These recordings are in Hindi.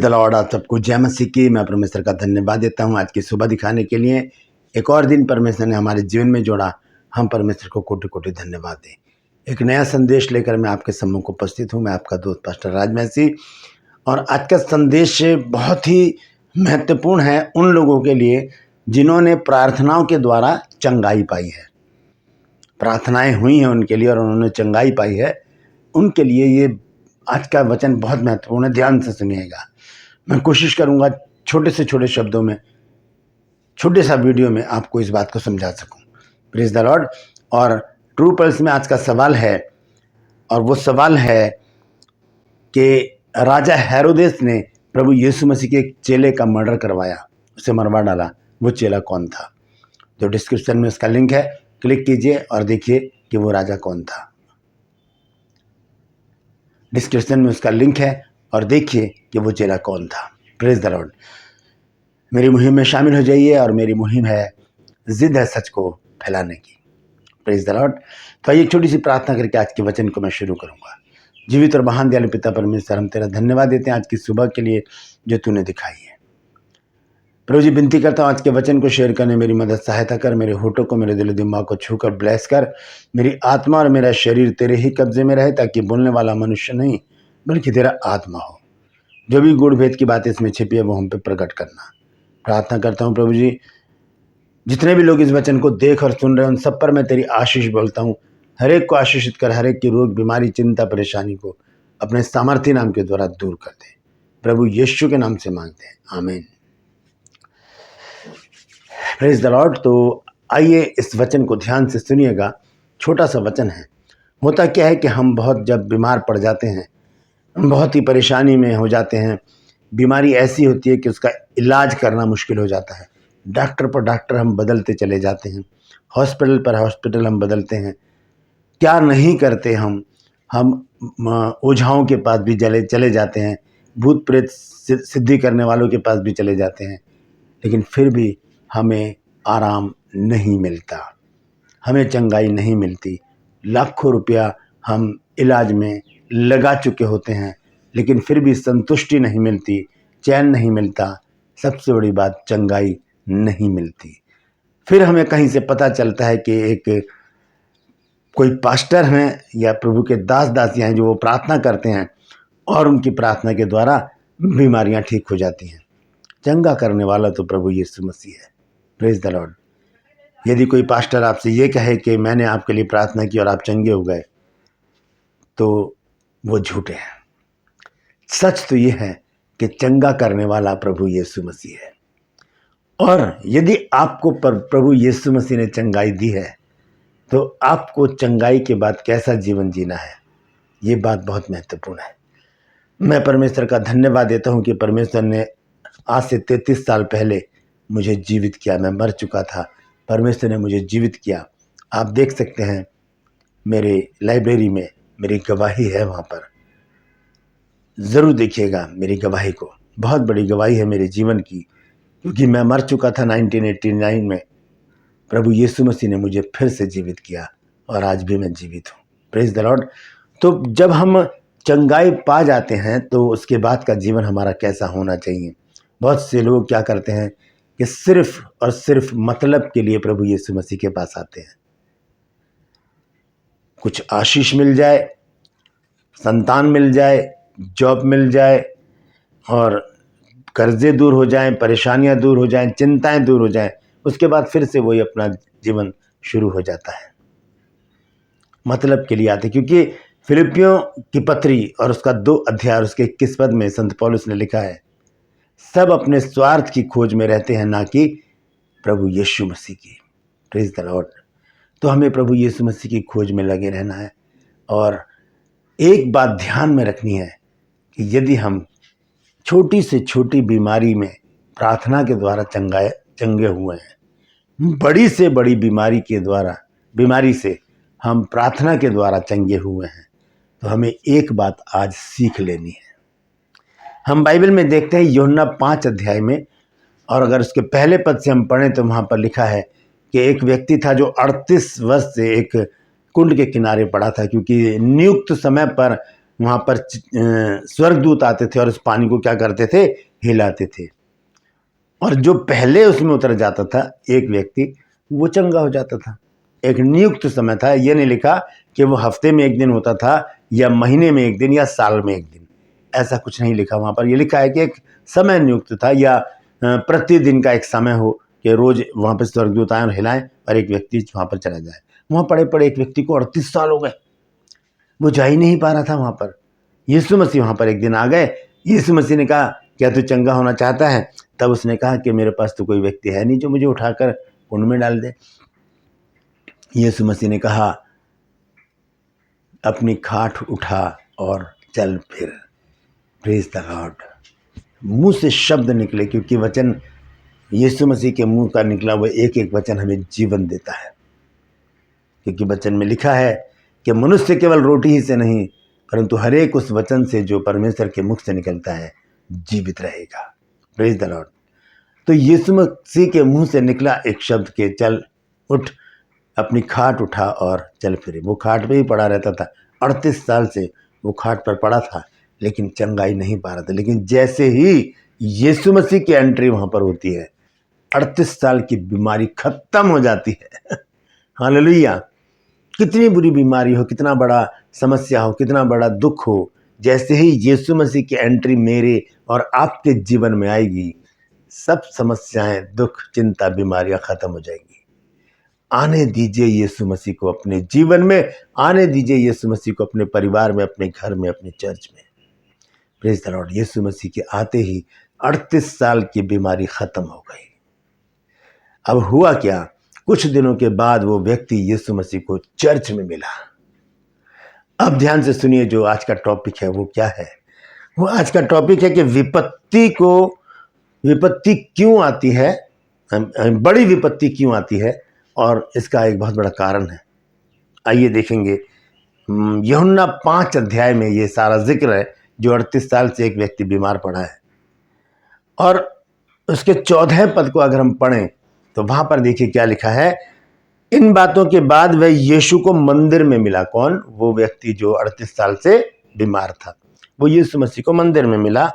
The Lord. आप सबको जय मसीह की। मैं परमेश्वर का धन्यवाद देता हूँ आज की सुबह दिखाने के लिए। एक और दिन परमेश्वर ने हमारे जीवन में जोड़ा। हम परमेश्वर को कोटि कोटि धन्यवाद दें। एक नया संदेश लेकर मैं आपके सम्मुख उपस्थित हूँ। मैं आपका दोस्त पास्टर राजमैसी। और आज का संदेश बहुत ही महत्वपूर्ण है उन लोगों के लिए जिन्होंने प्रार्थनाओं के द्वारा चंगाई पाई है। प्रार्थनाएं हुई हैं उनके लिए और उन्होंने चंगाई पाई है। उनके लिए ये आज का वचन बहुत महत्वपूर्ण है। ध्यान से सुनिएगा। मैं कोशिश करूंगा छोटे से छोटे शब्दों में, छोटे सा वीडियो में आपको इस बात को समझा सकूं। Praise the Lord. और ट्रू पल्स में आज का सवाल है, और वो सवाल है कि राजा हेरोदेस ने प्रभु यीशु मसीह के एक चेले का मर्डर करवाया, उसे मरवा डाला। वो चेला कौन था? जो डिस्क्रिप्शन में उसका लिंक है, क्लिक कीजिए और देखिए कि वो राजा कौन था। डिस्क्रिप्शन में उसका लिंक है और देखिए कि वो चेला कौन था। Praise the Lord. मेरी मुहिम में शामिल हो जाइए, और मेरी मुहिम है, जिद है सच को फैलाने की। Praise the Lord. तो एक छोटी सी प्रार्थना करके आज के वचन को मैं शुरू करूंगा। जीवित और महान दयालु पिता परमेश्वर, हम तेरा धन्यवाद देते हैं आज की सुबह के लिए जो तूने दिखाई है। प्रभु जी, विनती करता हूँ आज के वचन को शेयर करने मेरी मदद सहायता कर। मेरे होठों को, मेरे दिल दिमाग को छूकर ब्लेस कर। मेरी आत्मा और मेरा शरीर तेरे ही कब्जे में रहे, ताकि बोलने वाला मनुष्य नहीं बल्कि तेरा आत्मा हो। जो भी गूढ़ भेद की बात इसमें छिपी है वो हम पे प्रकट करना। प्रार्थना करता हूँ प्रभु जी, जितने भी लोग इस वचन को देख और सुन रहे हैं उन सब पर मैं तेरी आशीष बोलता हूँ। हर एक को आशीषित कर। हर एक की रोग, बीमारी, चिंता, परेशानी को अपने सामर्थ्य नाम के द्वारा दूर कर दे। प्रभु यीशु के नाम से मांगते हैं, आमीन। Praise the Lord. तो आइए इस वचन को ध्यान से सुनिएगा। छोटा सा वचन है। होता क्या है कि हम बहुत जब बीमार पड़ जाते हैं, हम बहुत ही परेशानी में हो जाते हैं। बीमारी ऐसी होती है कि उसका इलाज करना मुश्किल हो जाता है। डॉक्टर पर डॉक्टर हम बदलते चले जाते हैं, हॉस्पिटल पर हॉस्पिटल हम बदलते हैं। क्या नहीं करते हम ओझाओं के पास भी चले जाते हैं, भूत प्रेत सिद्धि करने वालों के पास भी चले जाते हैं, लेकिन फिर भी हमें आराम नहीं मिलता, हमें चंगाई नहीं मिलती। लाखों रुपया हम इलाज में लगा चुके होते हैं, लेकिन फिर भी संतुष्टि नहीं मिलती, चैन नहीं मिलता। सबसे बड़ी बात, चंगाई नहीं मिलती। फिर हमें कहीं से पता चलता है कि एक कोई पास्टर हैं या प्रभु के दास दासियां हैं जो वो प्रार्थना करते हैं और उनकी प्रार्थना के द्वारा बीमारियां ठीक हो जाती हैं। चंगा करने वाला तो प्रभु यीशु मसीह है। Praise the Lord. यदि कोई पास्टर आपसे ये कहे कि मैंने आपके लिए प्रार्थना की और आप चंगे हो गए, तो वो झूठे हैं। सच तो ये है कि चंगा करने वाला प्रभु यीशु मसीह है। और यदि आपको प्रभु यीशु मसीह ने चंगाई दी है, तो आपको चंगाई के बाद कैसा जीवन जीना है, ये बात बहुत महत्वपूर्ण है। मैं परमेश्वर का धन्यवाद देता हूँ कि परमेश्वर ने आज से 33 साल पहले मुझे जीवित किया। मैं मर चुका था, परमेश्वर ने मुझे जीवित किया। आप देख सकते हैं मेरे लाइब्रेरी में मेरी गवाही है, वहाँ पर ज़रूर देखिएगा मेरी गवाही को। बहुत बड़ी गवाही है मेरे जीवन की, क्योंकि मैं मर चुका था 1989 में। प्रभु यीशु मसीह ने मुझे फिर से जीवित किया और आज भी मैं जीवित हूँ। Praise the Lord. तो जब हम चंगाई पा जाते हैं तो उसके बाद का जीवन हमारा कैसा होना चाहिए? बहुत से लोग क्या करते हैं कि सिर्फ और सिर्फ मतलब के लिए प्रभु यीशु मसीह के पास आते हैं। कुछ आशीष मिल जाए, संतान मिल जाए, जॉब मिल जाए, और कर्जे दूर हो जाएं, परेशानियां दूर हो जाएं, चिंताएं दूर हो जाएं, उसके बाद फिर से वही अपना जीवन शुरू हो जाता है। मतलब के लिए आते, क्योंकि फिलिपियों की पत्री और उसका 2 अध्याय और उसके 21 पद में संत पौलुस ने लिखा है, सब अपने स्वार्थ की खोज में रहते हैं, ना कि प्रभु यीशु मसीह की। Praise the Lord. तो हमें प्रभु यीशु मसीह की खोज में लगे रहना है। और एक बात ध्यान में रखनी है कि यदि हम छोटी से छोटी बीमारी में प्रार्थना के द्वारा चंगे हुए हैं, बड़ी से बड़ी बीमारी से हम प्रार्थना के द्वारा चंगे हुए हैं, तो हमें एक बात आज सीख लेनी है। हम बाइबल में देखते हैं यूहन्ना 5 अध्याय में, और अगर उसके पहले पद से हम पढ़ें तो वहाँ पर लिखा है कि एक व्यक्ति था जो 38 वर्ष से एक कुंड के किनारे पड़ा था, क्योंकि नियुक्त समय पर वहाँ पर स्वर्गदूत आते थे और उस पानी को क्या करते थे, हिलाते थे। और जो पहले उसमें उतर जाता था एक व्यक्ति, वो चंगा हो जाता था। एक नियुक्त समय था, ये नहीं लिखा कि वो हफ्ते में एक दिन होता था या महीने में एक दिन या साल में एक दिन, ऐसा कुछ नहीं लिखा वहाँ पर। ये लिखा है कि एक समय नियुक्त था या प्रतिदिन का एक समय हो कि रोज वहाँ पर स्वर्गदूत आए और हिलाएं और एक व्यक्ति वहाँ पर चला जाए। वहाँ पड़े पड़े एक व्यक्ति को 38 साल हो गए, वो जा ही नहीं पा रहा था वहाँ पर। यीशु मसीह वहाँ पर एक दिन आ गए। यीशु मसीह ने कहा, क्या तू चंगा होना चाहता है? तब उसने कहा कि मेरे पास तो कोई व्यक्ति है नहीं जो मुझे उठाकर कुंड में डाल दे। यीशु मसीह ने कहा, अपनी खाट उठा और चल फिर। Praise the Lord. मुंह से शब्द निकले, क्योंकि वचन यीशु मसीह के मुंह का निकला हुआ एक एक वचन हमें जीवन देता है। क्योंकि वचन में लिखा है कि मनुष्य केवल रोटी ही से नहीं परंतु हर एक उस वचन से जो परमेश्वर के मुख से निकलता है जीवित रहेगा। Praise the Lord. तो यीशु मसीह के मुंह से निकला एक शब्द के चल उठ, अपनी खाट उठा और चल फिरे। वो खाट पे ही पड़ा रहता था, 38 साल से वो खाट पर पड़ा था, लेकिन चंगाई नहीं पा रहा था। लेकिन जैसे ही यीशु मसीह की एंट्री वहां पर होती है, 38 साल की बीमारी खत्म हो जाती है। हालेलुया। कितनी बुरी बीमारी हो, कितना बड़ा समस्या हो, कितना बड़ा दुख हो, जैसे ही यीशु मसीह की एंट्री मेरे और आपके जीवन में आएगी, सब समस्याएं, दुख, चिंता, बीमारियां खत्म हो जाएंगी। आने दीजिए यीशु मसीह को अपने जीवन में, आने दीजिए यीशु मसीह को अपने परिवार में, अपने घर में, अपने चर्च में। Praise the lord. Yeshu Masih के आते ही 38 साल की बीमारी खत्म हो गई। अब हुआ क्या, कुछ दिनों के बाद वो व्यक्ति यीशु मसीह को चर्च में मिला। अब ध्यान से सुनिए, जो आज का टॉपिक है वो क्या है। वो आज का टॉपिक है कि विपत्ति क्यों आती है, बड़ी विपत्ति क्यों आती है, और इसका एक बहुत बड़ा कारण है। आइए देखेंगे। यूहन्ना 5 अध्याय में ये सारा जिक्र है, जो 38 साल से एक व्यक्ति बीमार पड़ा है। और उसके 14 पद को अगर हम पढ़ें तो वहां पर देखिए क्या लिखा है। इन बातों के बाद वह यीशु को मंदिर में मिला। कौन? वो व्यक्ति जो 38 साल से बीमार था, वो यीशु मसीह को मंदिर में मिला।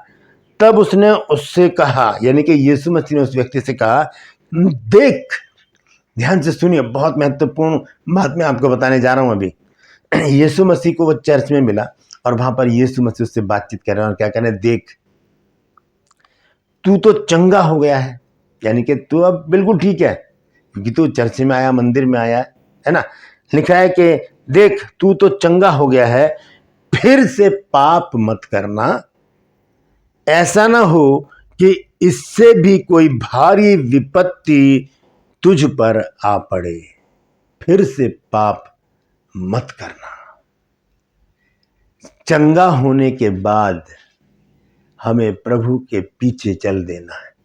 तब उसने उससे कहा, यानी कि यीशु मसीह ने उस व्यक्ति से कहा, देख। ध्यान से सुनिए, बहुत महत्वपूर्ण बात मैं आपको बताने जा रहा हूं अभी। यीशु मसीह को वो चर्च में मिला और वहां पर यीशु मसीह उससे बातचीत कर रहे हैं और क्या कह रहे हैं, देख तू तो चंगा हो गया है, यानी कि तू अब बिल्कुल ठीक है, क्योंकि तू चर्च में आया, मंदिर में आया है ना। लिखा है कि देख तू तो चंगा हो गया है, फिर से पाप मत करना, ऐसा ना हो कि इससे भी कोई भारी विपत्ति तुझ पर आ पड़े। फिर से पाप मत करना। चंगा होने के बाद हमें प्रभु के पीछे चल देना है।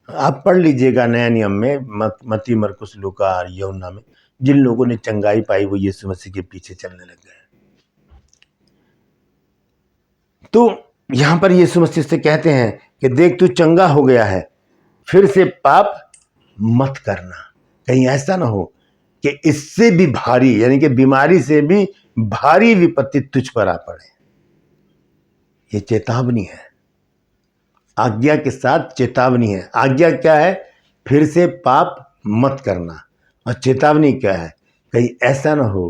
आप पढ़ लीजिएगा नया नियम में, मत्ती, मरकुस, लूका और यूहन्ना में, जिन लोगों ने चंगाई पाई वो यीशु मसीह के पीछे चलने लग गए। तो यहां पर यीशु मसीह से कहते हैं कि देख तू चंगा हो गया है, फिर से पाप मत करना, कहीं ऐसा ना हो कि इससे भी भारी, यानी कि बीमारी से भी भारी विपत्ति तुझ पर आ पड़े। ये चेतावनी है, आज्ञा के साथ चेतावनी है। आज्ञा क्या है? फिर से पाप मत करना। और चेतावनी क्या है? कहीं ऐसा ना हो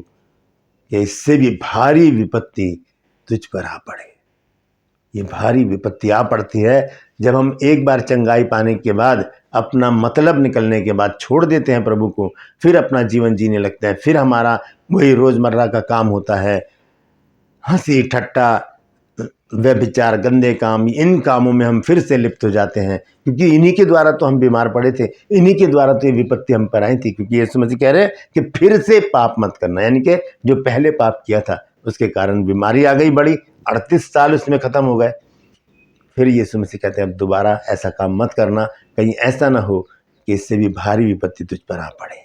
कि इससे भी भारी विपत्ति तुझ पर आ पड़े। ये भारी विपत्ति आ पड़ती है जब हम एक बार चंगाई पाने के बाद, अपना मतलब निकलने के बाद छोड़ देते हैं प्रभु को, फिर अपना जीवन जीने लगते हैं, फिर हमारा वही रोजमर्रा का काम होता है, हंसी ठट्टा, व्यभिचार, गंदे काम, इन कामों में हम फिर से लिप्त हो जाते हैं। क्योंकि इन्हीं के द्वारा तो हम बीमार पड़े थे, इन्हीं के द्वारा तो ये विपत्ति हम पर आई थी। क्योंकि यीशु मसीह कह रहे हैं कि फिर से पाप मत करना, यानी कि जो पहले पाप किया था उसके कारण बीमारी आ गई बड़ी, 38 साल उसमें खत्म हो गए। फिर यीशु मसीह कहते हैं अब दोबारा ऐसा काम मत करना, कहीं ऐसा ना हो कि इससे भी भारी विपत्ति तुझ पर आ पड़े।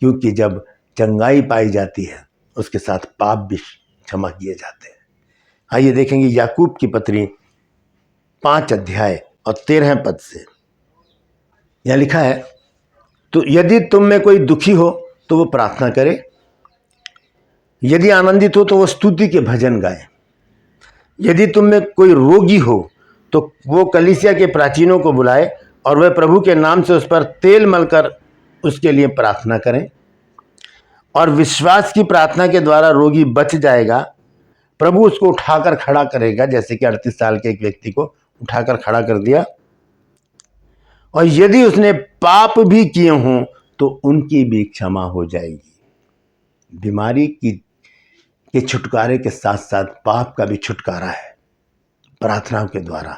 क्योंकि जब चंगाई पाई जाती है उसके साथ पाप भी क्षमा किए जाते हैं। आइए देखेंगे याकूब की पत्री 5 अध्याय और 13 पद से। यह लिखा है, तो यदि तुम में कोई दुखी हो तो वो प्रार्थना करे, यदि आनंदित हो तो वो स्तुति के भजन गाए, यदि तुम में कोई रोगी हो तो वो कलीसिया के प्राचीनों को बुलाए और वह प्रभु के नाम से उस पर तेल मलकर उसके लिए प्रार्थना करें, और विश्वास की प्रार्थना के द्वारा रोगी बच जाएगा। प्रभु उसको उठाकर खड़ा करेगा, जैसे कि 38 साल के एक व्यक्ति को उठाकर खड़ा कर दिया। और यदि उसने पाप भी किए हों तो उनकी भी क्षमा हो जाएगी। बीमारी के छुटकारे के साथ साथ पाप का भी छुटकारा है प्रार्थनाओं के द्वारा।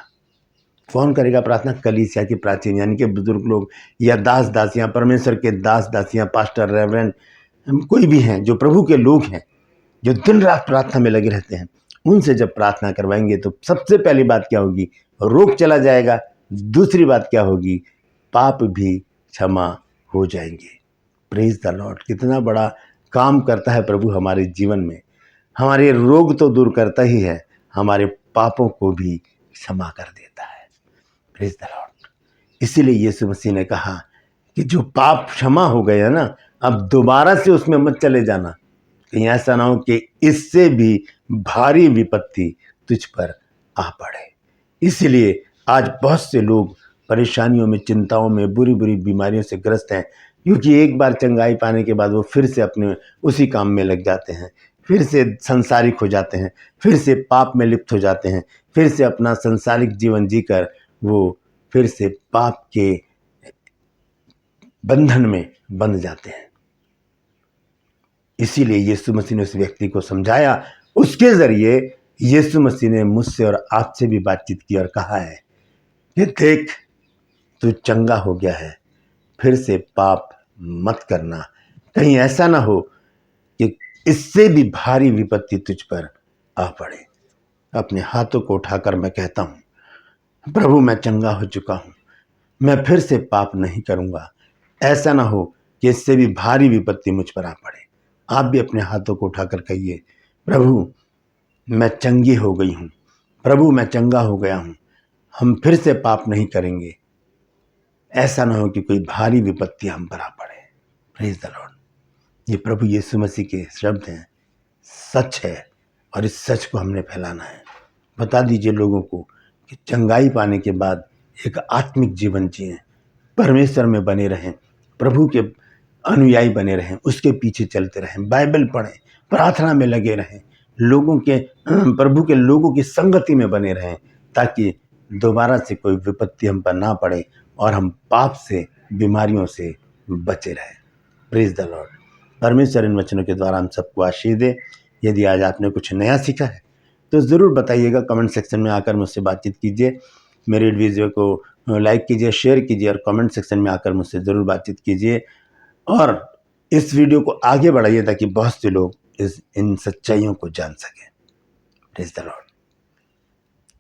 कौन करेगा प्रार्थना? कलीसिया के प्राचीन यानी कि बुजुर्ग लोग या दास दासियां, परमेश्वर के दास दासियां, पास्टर, रेवरेंड, कोई भी हैं जो प्रभु के लोग हैं, जो दिन रात प्रार्थना में लगे रहते हैं, उनसे जब प्रार्थना करवाएंगे तो सबसे पहली बात क्या होगी? रोग चला जाएगा। दूसरी बात क्या होगी? पाप भी क्षमा हो जाएंगे। Praise the Lord. कितना बड़ा काम करता है प्रभु हमारे जीवन में। हमारे रोग तो दूर करता ही है, हमारे पापों को भी क्षमा कर देता है। Praise the Lord. इसीलिए यीशु मसीह ने कहा कि जो पाप क्षमा हो गए है ना, अब दोबारा से उसमें मत चले जाना, कहीं ऐसा ना हो कि इससे भी भारी विपत्ति तुझ पर आ पड़े। इसलिए आज बहुत से लोग परेशानियों में, चिंताओं में, बुरी बुरी बीमारियों से ग्रस्त हैं, क्योंकि एक बार चंगाई पाने के बाद वो फिर से अपने उसी काम में लग जाते हैं, फिर से संसारिक हो जाते हैं, फिर से पाप में लिप्त हो जाते हैं, फिर से अपना संसारिक जीवन जीकर वो फिर से पाप के बंधन में बंध जाते हैं। इसीलिए यीशु मसीह ने उस व्यक्ति को समझाया। उसके जरिए यीशु मसीह ने मुझसे और आपसे भी बातचीत की और कहा है कि देख, तू चंगा हो गया है, फिर से पाप मत करना, कहीं ऐसा ना हो कि इससे भी भारी विपत्ति तुझ पर आ पड़े। अपने हाथों को उठाकर मैं कहता हूँ, प्रभु मैं चंगा हो चुका हूँ, मैं फिर से पाप नहीं करूँगा। ऐसा ना हो कि इससे भी भारी विपत्ति मुझ पर आ पड़े। आप भी अपने हाथों को उठाकर कहिए, प्रभु मैं चंगी हो गई हूँ, प्रभु मैं चंगा हो गया हूँ, हम फिर से पाप नहीं करेंगे। ऐसा ना हो कि कोई भारी विपत्ति हम पर आ पड़े। Praise the Lord. ये प्रभु यीशु मसीह के शब्द हैं, सच है, और इस सच को हमने फैलाना है। बता दीजिए लोगों को कि चंगाई पाने के बाद एक आत्मिक जीवन जिएं, परमेश्वर में बने रहें, प्रभु के अनुयायी बने रहें, उसके पीछे चलते रहें, बाइबल पढ़ें, प्रार्थना में लगे रहें, लोगों के प्रभु के लोगों की संगति में बने रहें, ताकि दोबारा से कोई विपत्ति हम पर ना पड़े और हम पाप से, बीमारियों से बचे रहें। Praise the Lord. परमेश्वर इन वचनों के द्वारा हम सबको आशीष दे। यदि आज आपने कुछ नया सीखा है तो ज़रूर बताइएगा, कमेंट सेक्शन में आकर मुझसे बातचीत कीजिए। मेरे वीडियो को लाइक कीजिए, शेयर कीजिए और कमेंट सेक्शन में आकर मुझसे ज़रूर बातचीत कीजिए, और इस वीडियो को आगे बढ़ाइए ताकि बहुत से लोग इन सच्चाइयों को जान सकें। Praise the Lord.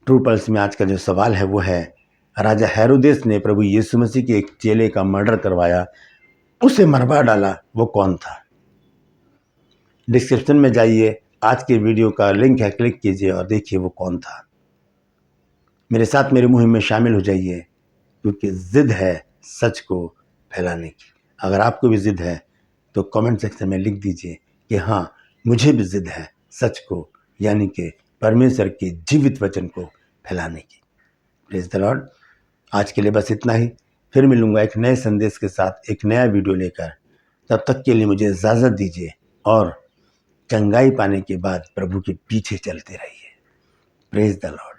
True pulse में आज का जो सवाल है वो है, राजा हेरोदेस ने प्रभु यीशु मसीह के एक चेले का मर्डर करवाया, उसे मरवा डाला, वो कौन था? डिस्क्रिप्शन में जाइए, आज के वीडियो का लिंक है, क्लिक कीजिए और देखिए वो कौन था। मेरे साथ मेरी मुहिम में शामिल हो जाइए, क्योंकि जिद है सच को फैलाने की। अगर आपको भी जिद है तो कमेंट सेक्शन में लिख दीजिए कि हाँ, मुझे भी जिद है सच को, यानी कि परमेश्वर के जीवित वचन को फैलाने की। Praise the Lord. आज के लिए बस इतना ही। फिर मिलूंगा एक नए संदेश के साथ, एक नया वीडियो लेकर। तब तक के लिए मुझे इजाज़त दीजिए और चंगाई पाने के बाद प्रभु के पीछे चलते रहिए। Praise the Lord.